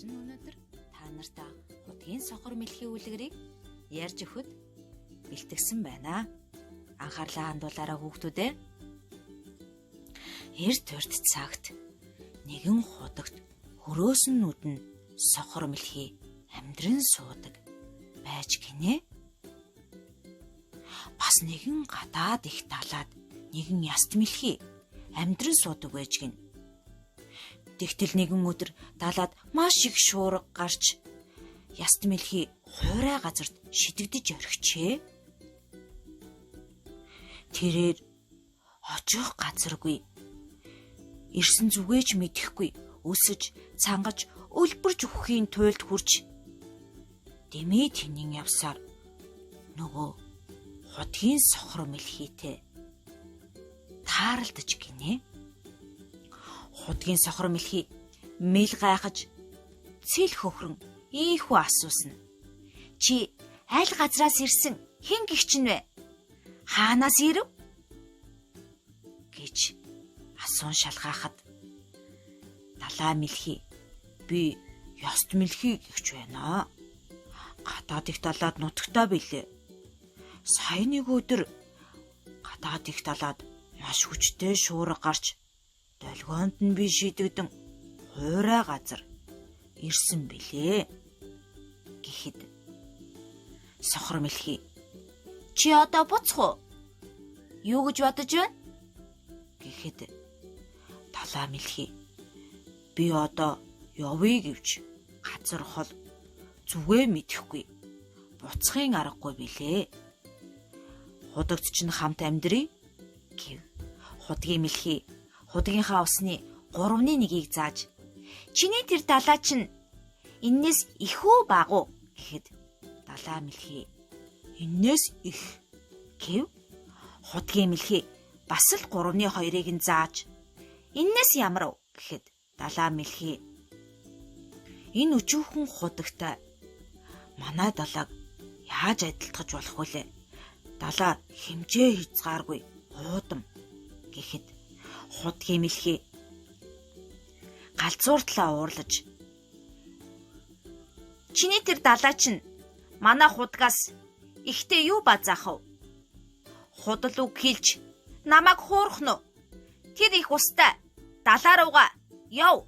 чинь өнөөдөр та нартай хутгийн сохор мэлхийн үлгэрийг ярьж өгөхөд бэлтгэсэн байна. Анхаарлаа хандуулаарай хүүхдүүдээ. Эрт цагт нэгэн худагт хөрөөсөн нүдэн сохор мэлхий амьдран суудаг байж гинэ. Бас нэгэн гадаад их талаад нэгэн яст мэлхий амьдран суудаг байж гин. Тэгтэл нэгэн өдөр далаад маш их шуурга гарч яст мэлхий хуурай газарт шидэгдэж орхичээ. Тэрээр очих газаргүй, ирсэн зүгээч мэдэхгүй өсөж цангаж өлбөрж өгөхийн туйлд хүрч дэмий тэнийн явсаар нөгөө хутгийн сохор мэлхийтэй тааралдаж гинэ. Хутгийн сохор мэлхий мэл гайхаж цэл хөхрөн ийхүү асуусан. Чи аль газраас ирсэн хэн гихчин вэ? Хаанаас ирэв? гэж асуун шалгаахад далай мэлхий би яст мэлхий гихч байна. Гадаад их далаад нутагтаа билээ. Сая нэг өдөр гадаад их далаад маш хүчтэй шуурга гарч долгионд нь би шидэгдэн хуурай газар ирсэн билээ гэхэд сохор мэлхий чи одоо буцах уу? Юу гэж бодож байна? Гэхэд далай мэлхий би одоо явъя гэвч газар хол зүгээ мэдэхгүй буцахын аргагүй билээ. Худагт чинь хамт амьдрий гэв. Худгийн мэлхий худгийнхаа усны 1/3 зааж чиний тэр далай чинь эннээс их үү баг уу гэхэд далай мэлхий эннээс их гэв. Худгийн мэлхий бас л 3/2 нь зааж эннээс ямар вэ гэхэд далай мэлхий энэ өчүүхэн худагтай манай далайг яаж адилтгаж болох вүлээ? Далай хэмжээ хязгааргүй уудам гэхэд худгийн мэлхий галзууртлаа уурлаж чиний тэр далай чинь манай худгаас ихтэй юу базаах вэ? Худал үг хэлж намайг хуурах нь. Тэр их устай далай руугаа яв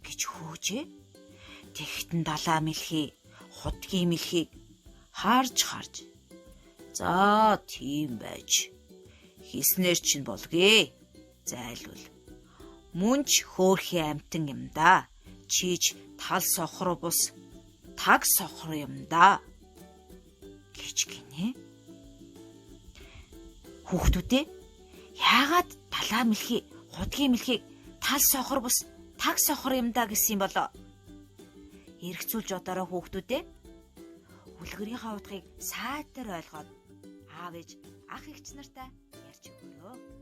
гэж хөөжээ. Тэгтэн далай мэлхий худгийн мэлхийг харж за тийм байж хийснээр чинь болгүй зайлвал мөн ч хөөрхийн амтан юм да. Чиж тал сохор бус таг сохор юм да гэж гинэ. Хүүхдүүдээ яагаад далай мэлхий худгийн мэлхийг тал сохор бус таг сохор юм да гэсэн юм болоо? Эргцүүлж одоороо хүүхдүүдээ үлгэрийнхаа утгыг сайтар ойлгоод аав ээж ах эгч нартай ярьж өгөөрэй.